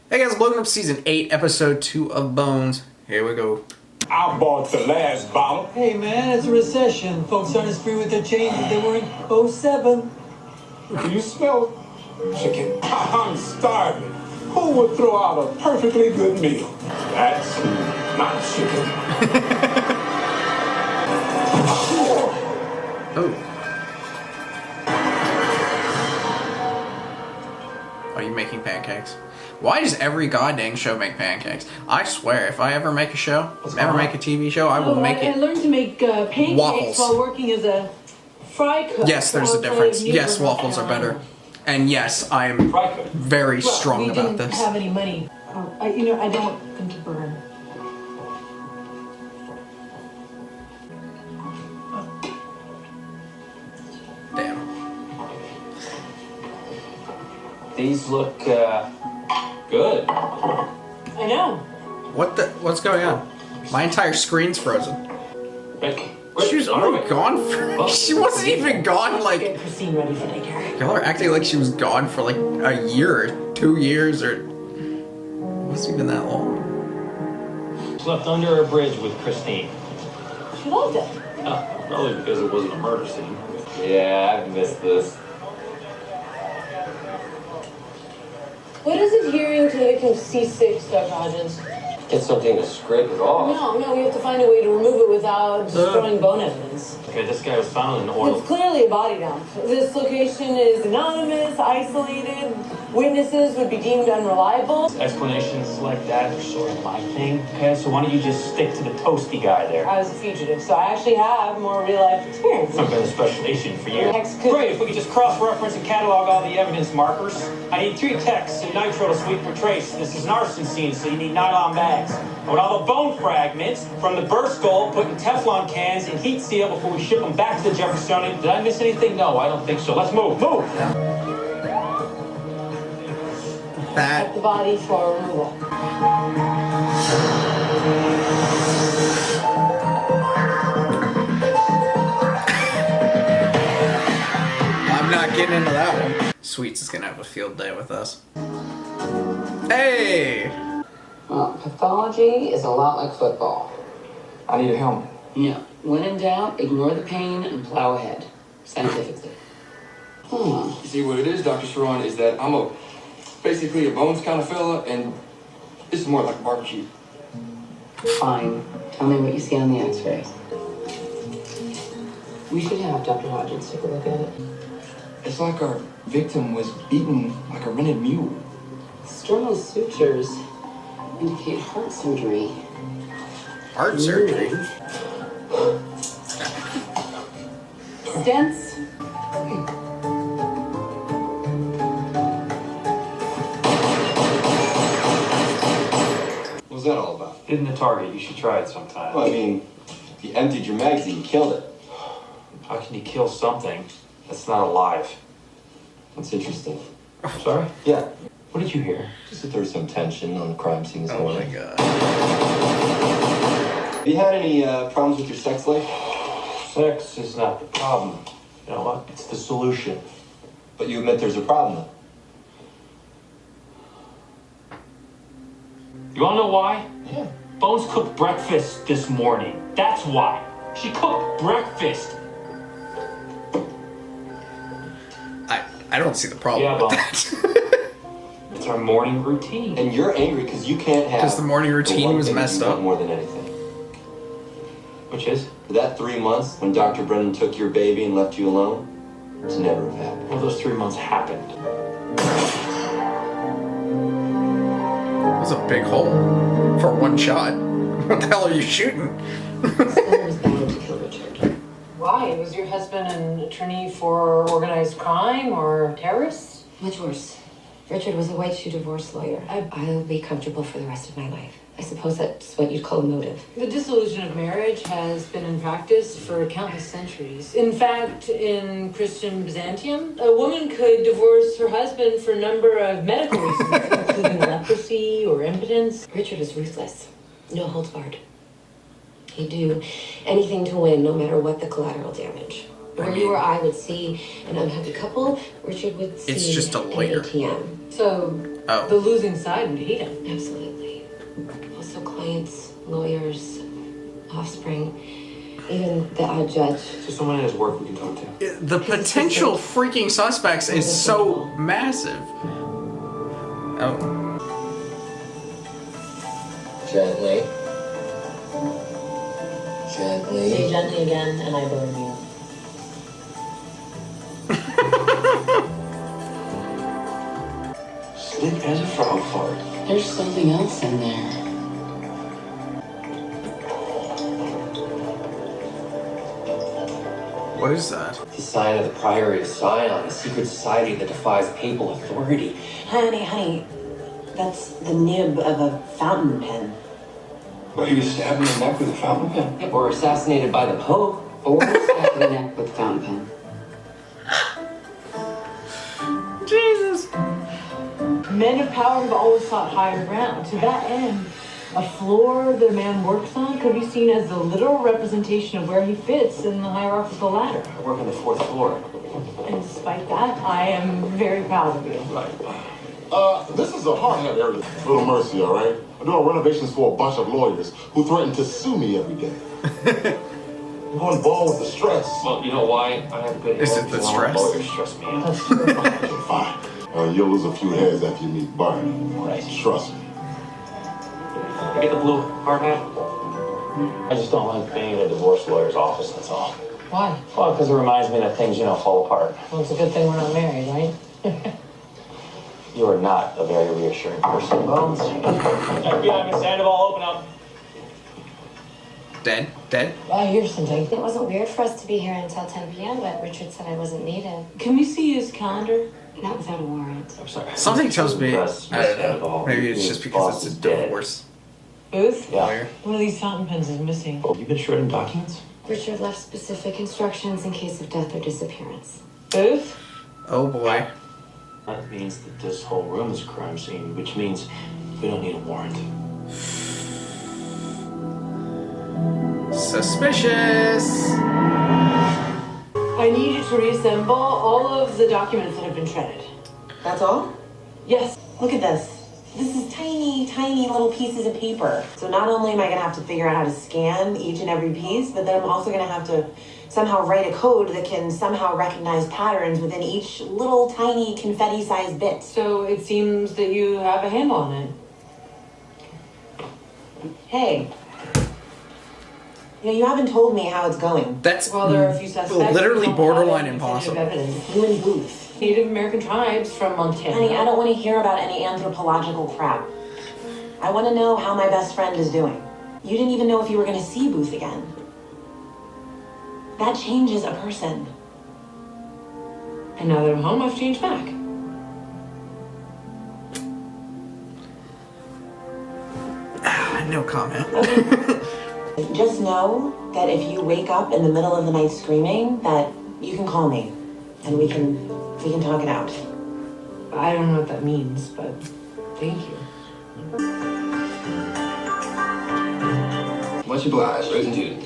Hey guys, Logan from Season 8, Episode 2 of Bones. Here we go. I bought the last bottle. Hey man, it's a recession. Folks aren't as free with their change as they were in '07. Do you smell chicken? I'm starving. Who would throw out a perfectly good meal? That's not chicken. Oh. Are you making pancakes? Why does every goddamn show make pancakes? I swear, if I ever make a show, make a TV show, I will make it. I learned to make pancakes waffles while working as a fry cook. Yes, there's a difference. Yes, waffles are better. And yes, I am very strong about this. We didn't have any money. I don't think to burn. Damn. These look good. I know. What's going on? My entire screen's frozen. She was already gone for, she wasn't even gone like... Get Christine ready for daycare. Y'all are acting like she was gone for like a year or 2 years or... It wasn't even that long. Slept under a bridge with Christine. She loved it. Oh, probably because it wasn't a murder scene. Yeah, I've missed this. What is adhering to victim C6, Dr. Hodgins? It's something to scrape it off. No, we have to find a way to remove it without destroying bone evidence. Okay, this guy was found in oil. It's clearly a body dump. This location is anonymous, isolated. Witnesses would be deemed unreliable. Explanations like that are sort of my thing. Okay, so why don't you just stick to the toasty guy there? I was a fugitive, so I actually have more real-life experience. I've been a special agent for years. Text could- Great, if we could just cross-reference and catalog all the evidence markers. I need 3 texts and nitro to sweep for trace. This is an arson scene, so you need nylon bags. I want all the bone fragments from the burst skull put in Teflon cans and heat seal before we ship them back to the Jeffersonian. Did I miss anything? No, I don't think so. Let's move. Move! At the body for removal. I'm not getting into that one. Sweets is gonna have a field day with us. Hey! Well, pathology is a lot like football. I need a helmet. No. When in doubt, ignore the pain and plow ahead. Scientifically. You see, what it is, Dr. Sharon, is that I'm basically a bones kind of fella, and this is more like a barbecue. Fine. Tell me what you see on the x-rays. We should have Dr. Hodgins take a look at it. It's like our victim was beaten like a rented mule. Sternal sutures indicate heart surgery. Heart surgery? Stents. What's that all about? Hitting the target. You should try it sometime. Well, I mean, you emptied your magazine, you killed it. How can you kill something that's not alive? That's interesting. Sorry? Yeah, What did you hear? just that there was some tension on the crime scene this Oh my morning. god. Have you had any problems with your sex life? Sex is not the problem. You know what? It's the solution. But you admit there's a problem. You wanna know why? Yeah. Bones cooked breakfast this morning. That's why. She cooked breakfast. I don't see the problem Yeah, with well. that. It's our morning routine. And you're angry because you can't have... Because the morning routine one was thing messed you want up. more than anything. Which is? For that 3 months when Dr. Brennan took your baby and left you alone, it's never have happened. Well, those 3 months happened. That was a big hole for one shot. What the hell are you shooting? Someone was bound to kill Richard. Why? Was your husband an attorney for organized crime or terrorists? Much worse. Richard was a white shoe divorce lawyer. I'll be comfortable for the rest of my life. I suppose that's what you'd call a motive. The dissolution of marriage has been in practice for countless centuries. In fact, in Christian Byzantium, a woman could divorce her husband for a number of medical reasons, including leprosy or impotence. Richard is ruthless. No holds barred. He'd do anything to win, no matter what the collateral damage. Where you or I would see an unhappy couple, Richard would see It's just a lawyer. an ATM. So the losing side would hate him. Absolutely. Also clients, lawyers, offspring, even the odd judge. So someone at his work we can talk to. The potential freaking suspects is so massive. Oh. Gently. Gently. Say gently again, and I burn you. Slick as a frog fart. There's something else in there. What is that? The sign of the Priory of Sion, a secret society that defies papal authority. Honey, that's the nib of a fountain pen. Well, he was stabbed in the neck with a fountain pen. Or assassinated by the Pope. Or stabbed in the neck with a fountain pen. Jesus. Men of power have always sought higher ground. To that end, a floor that a man works on could be seen as the literal representation of where he fits in the hierarchical ladder. I work on the 4th floor. And despite that, I am very proud of you. Right. This is a hard-hit area. Little mercy, all right? I'm doing renovations for a bunch of lawyers who threaten to sue me every day. I'm going bald with the stress. Well, you know why? I have good Is hair. it the People stress? Lawyers stress me out. Okay, fine. You'll lose a few hairs after you meet Barney. Right. Trust me. I get the blue hard hat. I just don't like being in a divorce lawyer's office, that's all. Why? Well, because it reminds me that things, fall apart. Well, it's a good thing we're not married, right? You are not a very reassuring person, Bones. FBI, Miss Sandoval, open up. Dead? I hear something. It wasn't weird for us to be here until 10 p.m., but Richard said I wasn't needed. Can we see his calendar? Not without a warrant. I'm sorry. Something tells me, I Miss don't know, Sandoval, maybe it's your just because boss it's a is dead. divorce. Booth? Yeah. One of these fountain pens is missing. Oh, you've been shredding documents? Richard left specific instructions in case of death or disappearance. Booth? Oh boy. That means that this whole room is a crime scene, which means we don't need a warrant. Suspicious. I need you to reassemble all of the documents that have been shredded. That's all? Yes. Look at this. This is tiny, tiny little pieces of paper. So not only am I gonna have to figure out how to scan each and every piece, but then I'm also gonna have to somehow write a code that can somehow recognize patterns within each little tiny confetti-sized bit. So it seems that you have a handle on it. Hey. You haven't told me how it's going. That's Well, there are a few suspects. literally who don't borderline have any impossible. definitive evidence. You and Booth. Native American tribes from Montana. Honey, I don't want to hear about any anthropological crap. I want to know how my best friend is doing. You didn't even know if you were going to see Booth again. That changes a person. And now that I'm home, I've changed back. No comment. Just know that if you wake up in the middle of the night screaming, that you can call me and we can talk it out. I don't know what that means, but thank you. Much obliged, Rose and Jude.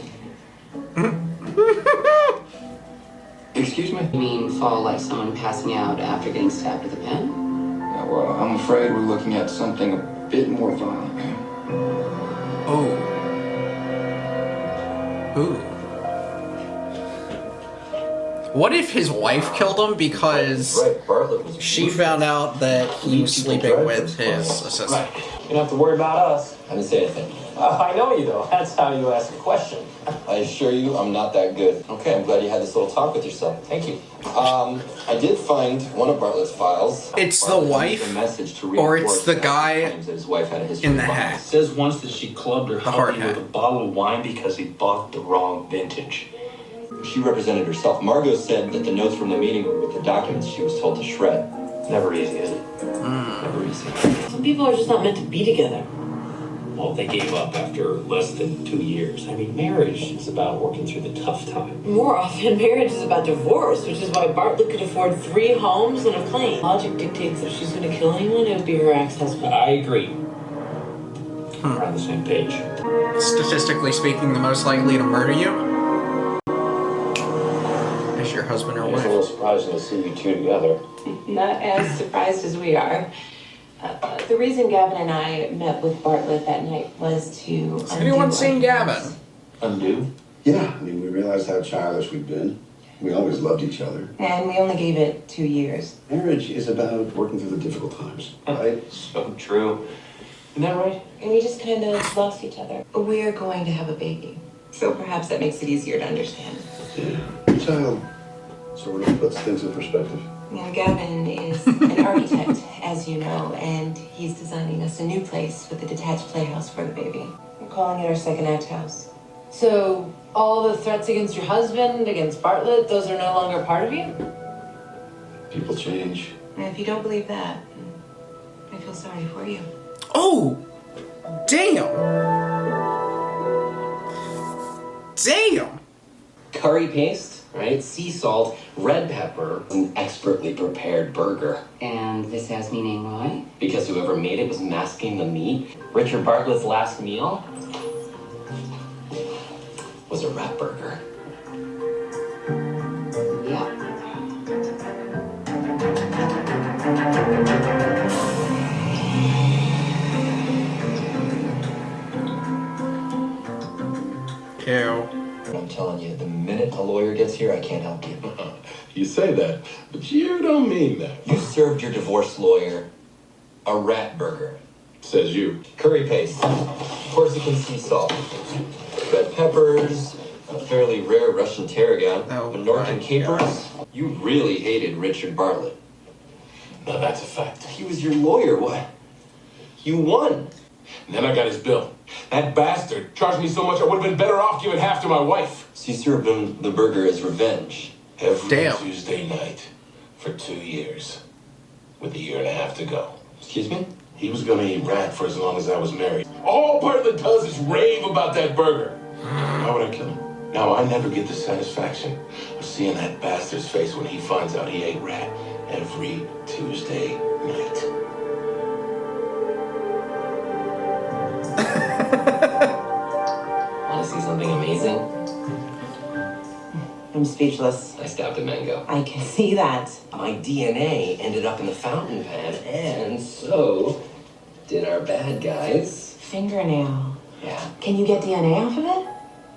Excuse me? You mean fall like someone passing out after getting stabbed with a pen? Yeah, well, I'm afraid we're looking at something a bit more violent, ma'am. Oh. Ooh. What if his wife killed him because Right, Bartlett was. she found out that he was sleeping with his assistant? Right. You don't have to worry about us. I didn't say anything. I know you, though. That's how you ask a question. I assure you, I'm not that good. Okay, I'm glad you had this little talk with yourself. Thank you. I did find one of Bartlett's files. It's the Bartlett wife, used a message to or it's reinforce the that guy claims that his wife had a history in the of hat. violence. Says once that she clubbed her The hard hubby with a hat. bottle of wine because he bought the wrong vintage. She represented herself. Margot said that the notes from the meeting were with the documents she was told to shred. Never easy, is it? Never easy. Some people are just not meant to be together. Well, they gave up after less than 2 years. I mean, marriage is about working through the tough times. More often, marriage is about divorce, which is why Bartlett could afford 3 homes and a plane. Logic dictates if she's going to kill anyone, it would be her ex-husband. I agree. We're on the same page. Statistically speaking, the most likely to murder you is husband or It's wife. a little surprising to see you two together. Not as surprised as we are. The reason Gavin and I met with Bartlett that night was to Has anyone seen Gavin? Undo? Yeah, I mean, we realized how childish we've been. We always loved each other. And we only gave it 2 years. Marriage is about working through the difficult times, right? So true. Isn't that right? And we just kind of lost each other. We're going to have a baby. So perhaps that makes it easier to understand. Yeah. Child sort of puts things in perspective. Now, Gavin is an architect, as you know, and he's designing us a new place with a detached playhouse for the baby. We're calling it our second act house. So, all the threats against your husband, against Bartlett, those are no longer part of you? People change. And if you don't believe that, I feel sorry for you. Oh! Damn! Damn! Curry paste, right? Sea salt, red pepper, an expertly prepared burger. And this has meaning why? Because whoever made it was masking the meat. Richard Bartlett's last meal was a rat burger. Yeah. Ew. I'm telling you, the minute a lawyer gets here, I can't help you. You say that, but you don't mean that. You served your divorce lawyer a rat burger. Says you. Curry paste, Corsican sea salt, red peppers, a fairly rare Russian tarragon, Menorcan capers. You really hated Richard Bartlett. No, that's a fact. He was your lawyer. What? You won. And then I got his bill. That bastard charged me so much I would have been better off giving half to my wife. So you served him the burger as revenge. Every Tuesday night for 2 years. With a year and a half to go. Excuse me? He was gonna eat rat for as long as I was married. All Bartlett does is rave about that burger. Why would I kill him? Now I never get the satisfaction of seeing that bastard's face when he finds out he ate rat every Tuesday night. Want to see something amazing? I'm speechless. I stabbed a mango. I can see that. My DNA ended up in the fountain pen, and so did our bad guys. Fingernail. Yeah. Can you get DNA off of it?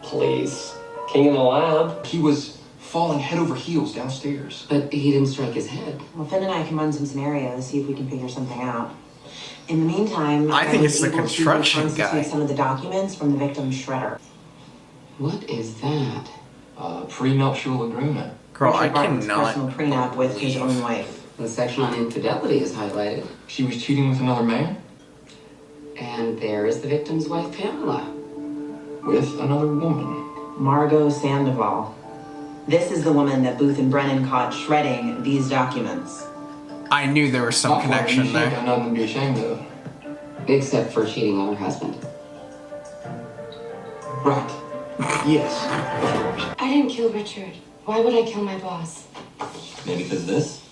Please. King in the lab. He was falling head over heels downstairs. But he didn't strike his head. Well, Finn and I can run some scenarios, see if we can figure something out. In the meantime, I think it's the was able to construction reconstitute guy. some of the documents from the victim's shredder. What is that? Prenuptial agreement. Girl, I Richard Bartlett's cannot. personal prenup with his own wife. The section on infidelity is highlighted. She was cheating with another man? And there is the victim's wife, Pamela. With another woman. Margot Sandoval. This is the woman that Booth and Brennan caught shredding these documents. I knew there was some Not for her. connection She ain't there. got nothing to be ashamed of. Except for cheating on her husband. Right. Yes. I didn't kill Richard. Why would I kill my boss? Maybe because of this?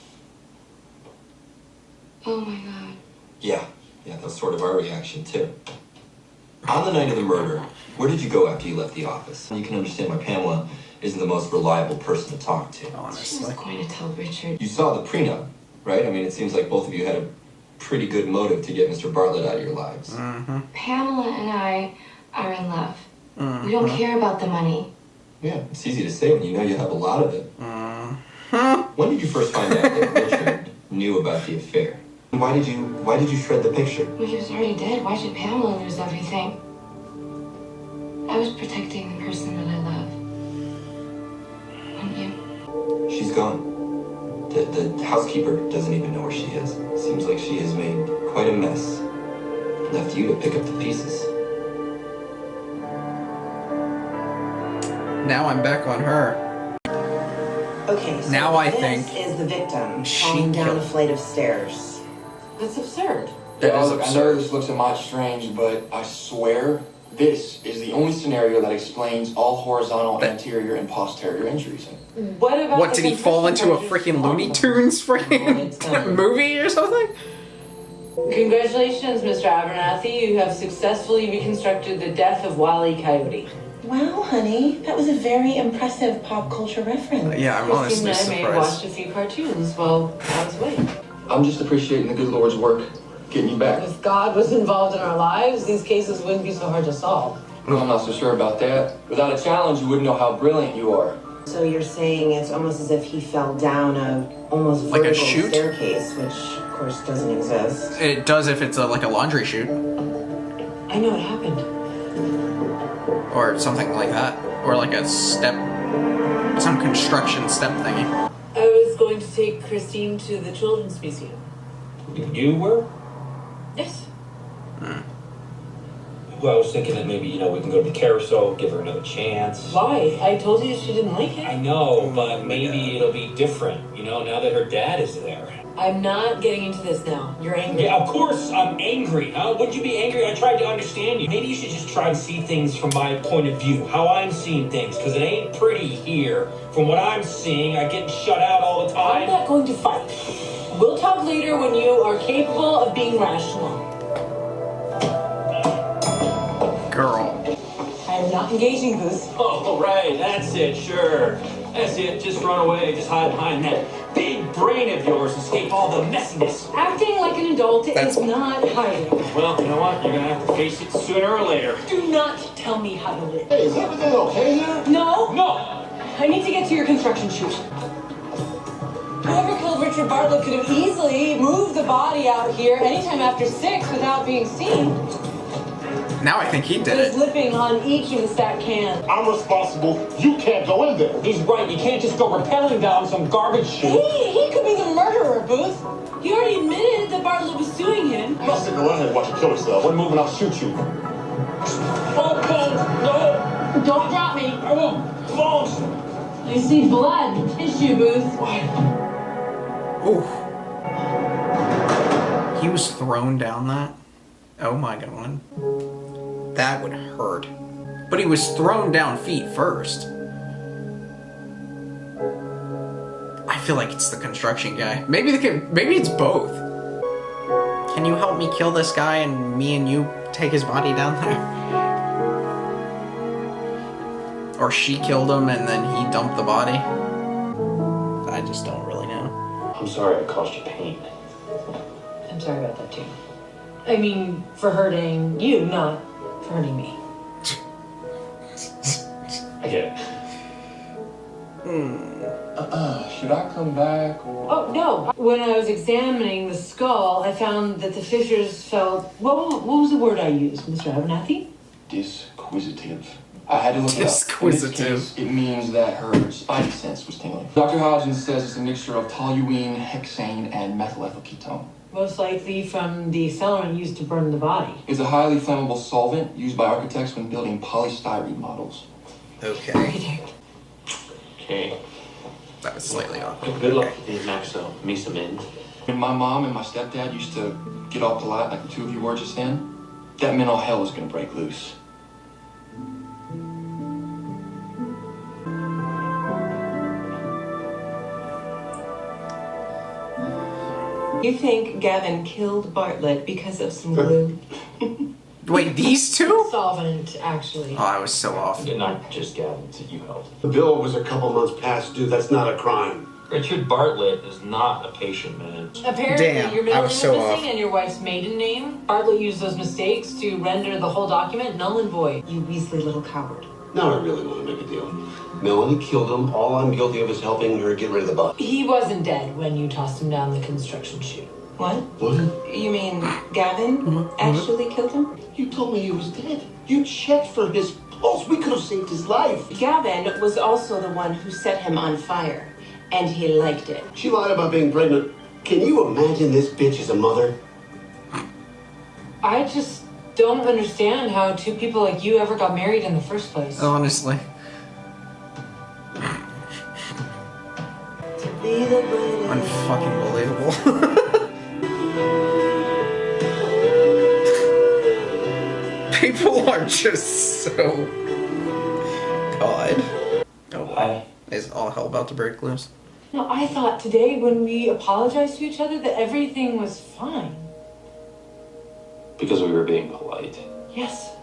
Oh my god. Yeah, that was sort of our reaction too. On the night of the murder, where did you go after you left the office? You can understand why Pamela isn't the most reliable person to talk to. She was Honestly. going to tell Richard. You saw the prenup, right? I mean, it seems like both of you had a pretty good motive to get Mr. Bartlett out of your lives. Pamela and I are in love. We don't care about the money. Yeah, it's easy to say when you know you have a lot of it. When did you first find out that Richard knew about the affair? Why did you shred the picture? Well, he was already dead. Why should Pamela lose everything? I was protecting the person that I love. Wouldn't you? She's gone. The housekeeper doesn't even know where she is. Seems like she has made quite a mess. Left you to pick up the pieces. Now I'm back on her. Okay, so Now I this think is the victim she falling down killed a flight of stairs. That's absurd. That is Look, I know absurd. this looks a lot strange, but I swear this is the only scenario that explains all horizontal, anterior, and posterior injuries. What about What, the did he fall into a confession freaking Looney Tunes freaking movie or something? Congratulations, Mr. Abernathy. You have successfully reconstructed the death of Wile E. Coyote. Wow, honey, that was a very impressive pop culture reference. Yeah, I'm Christine honestly and I may have watched surprised. a few cartoons while I was away. I'm just appreciating the good Lord's work getting you back. If God was involved in our lives, these cases wouldn't be so hard to solve. No, I'm not so sure about that. Without a challenge, you wouldn't know how brilliant you are. So you're saying it's almost as if he fell down a almost Like a vertical chute? staircase, which of course doesn't exist. It does if it's like a laundry chute. I know what happened. Or something like that. Or like a step, some construction step thingy. I was going to take Christine to the Children's Museum. You were? Yes. Well, I was thinking that maybe, we can go to the carousel, give her another chance. Why? I told you she didn't like it. I know, but maybe it'll be different, now that her dad is there. I'm not getting into this now. You're angry. Yeah, of course I'm angry, huh? Wouldn't you be angry? I tried to understand you. Maybe you should just try to see things from my point of view, how I'm seeing things, because it ain't pretty here. From what I'm seeing, I get shut out all the time. I'm not going to fight. We'll talk later when you are capable of being rational. Girl. I am not engaging this. Oh, right, that's it, sure. That's it, just run away, just hide behind that big brain of yours, escape all the messiness. Acting like an adult is not hiding. Well, you know what? You're gonna have to face it sooner or later. Do not tell me how to live. Hey, is everything okay here? No. No! I need to get to your construction shoot. Whoever killed Richard Bartlett could have easily moved the body out here anytime after 6 without being seen. Now I think he did There's it. lipping on each of the stacked cans. I'm responsible. You can't go in there. He's right. You can't just go rappelling down some garbage chute. He could be the murderer, Booth. He already admitted that Bartlett was suing him. I'm not sticking around here and watch you kill yourself. One movement, I'll shoot you. Oh, no! Don't drop me. I won't. Bones! I see blood and tissue, Booth. Ooh. He was thrown down that? Oh my god. That would hurt. But he was thrown down feet first. I feel like it's the construction guy. Maybe it's both. Can you help me kill this guy and me and you take his body down there? Or she killed him and then he dumped the body? I just don't really know. I'm sorry I caused you pain. I'm sorry about that, too. I mean, for hurting you, not for hurting me. I get it. Should I come back or? Oh, no. When I was examining the skull, I found that the fissures felt... What was the word I used, Mr. Abernathy? Disquisitive. I had to look it up. Disquisitive. In this case, it means that her spidey sense was tingling. Dr. Hodgins says it's a mixture of toluene, hexane, and methylethyl ketone. Most likely from the accelerant used to burn the body. It's a highly flammable solvent used by architects when building polystyrene models. Okay. Okay. That was slightly awkward. Good luck with these Maxo. Me some in. When my mom and my stepdad used to get all polite like the two of you were just then, that meant all hell was gonna break loose. You think Gavin killed Bartlett because of some glue? Wait, these two? Solvent, actually. Oh, I was so off. Not just Gavin, that you helped. The bill was a couple months past due. That's not a crime. Richard Bartlett is not a patient man. Apparently, Damn, your I middle was name so was off. missing and your wife's maiden name. Bartlett used those mistakes to render the whole document null and void. You Weasley little coward. Now I really want to make a deal. Melanie killed him. All I'm guilty of is helping her get rid of the body. He wasn't dead when you tossed him down the construction chute. What? What? You mean Gavin actually killed him? You told me he was dead. You checked for his pulse. We could have saved his life. Gavin was also the one who set him on fire, and he liked it. She lied about being pregnant. Can you imagine this bitch as a mother? I just don't understand how two people like you ever got married in the first place. Honestly. Unfucking believable. People are just so... God. Oh, wow. Is all hell about to break loose? No, I thought today when we apologized to each other that everything was fine. Because we were being polite. Yes.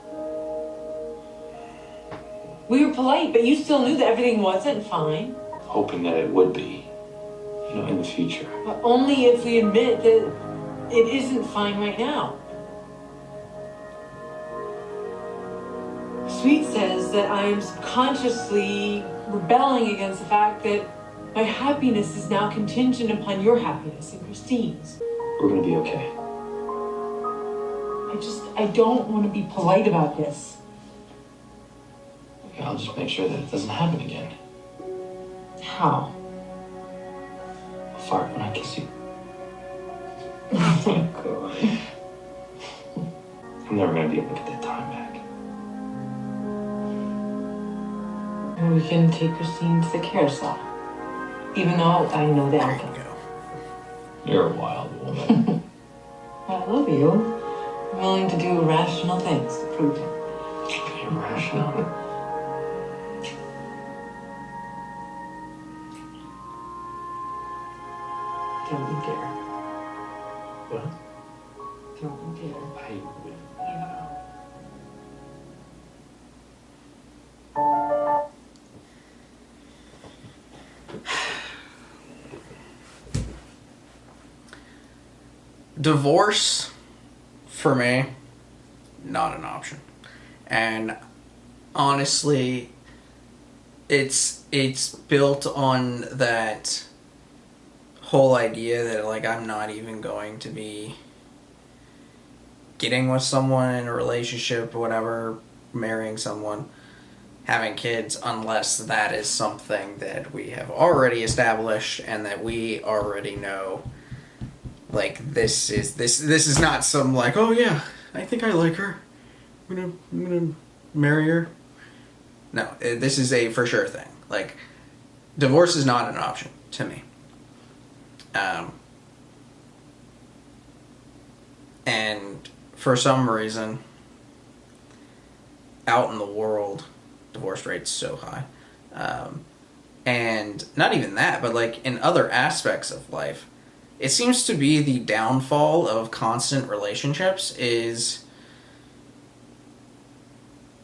We were polite, but you still knew that everything wasn't fine. Hoping that it would be, in the future. But only if we admit that it isn't fine right now. Sweet says that I am subconsciously rebelling against the fact that my happiness is now contingent upon your happiness and Christine's. We're gonna be okay. I don't want to be polite about this. Okay, I'll just make sure that it doesn't happen again. How? I'll fart when I kiss you. Oh my God. I'm never gonna be able to get that time back. And we can take Christine to the carousel. Even though I know the outcome. You're a wild woman. I love you. I'm willing to do irrational things to prove it. Irrational? Don't you dare. What? Don't you dare. I would. Divorce, for me, not an option. And honestly, it's built on that whole idea that, like, I'm not even going to be getting with someone in a relationship, whatever, marrying someone, having kids, unless that is something that we have already established and that we already know. Like, this is not some, like, oh yeah, I think I like her, I'm gonna marry her. No, this is a for sure thing. Like, divorce is not an option to me. And for some reason, out in the world, divorce rate's so high. And not even that, but like in other aspects of life, it seems to be the downfall of constant relationships is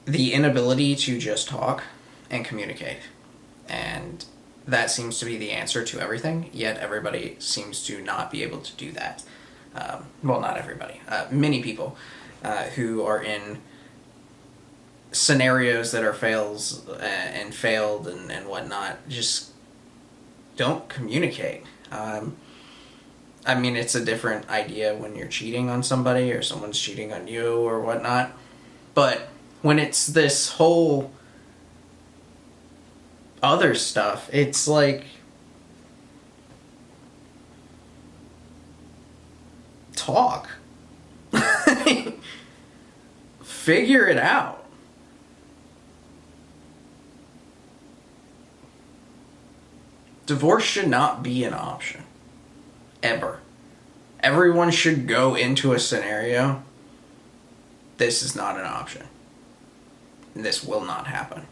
the inability to just talk and communicate. And that seems to be the answer to everything, yet everybody seems to not be able to do that. Well, not everybody. Many people who are in scenarios that are failed and whatnot just don't communicate. I mean, it's a different idea when you're cheating on somebody or someone's cheating on you or whatnot. But when it's this whole other stuff, it's like, talk. Figure it out. Divorce should not be an option. Ever. Everyone should go into a scenario. This is not an option. This will not happen.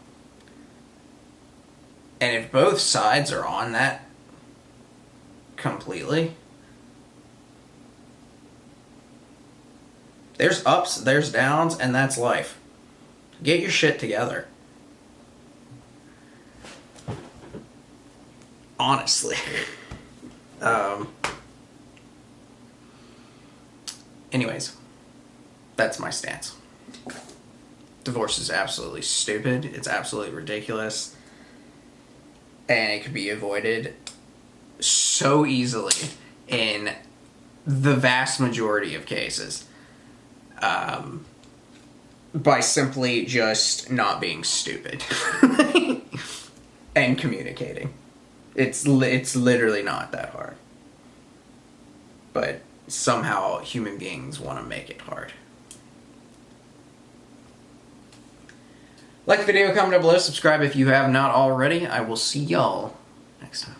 And if both sides are on that completely, there's ups, there's downs, and that's life. Get your shit together. Honestly. Anyways, that's my stance. Divorce is absolutely stupid. It's absolutely ridiculous. And it could be avoided so easily in the vast majority of cases. By simply just not being stupid. And communicating. It's literally not that hard. But somehow human beings want to make it hard. Like the video, comment down below, subscribe if you have not already. I will see y'all next time.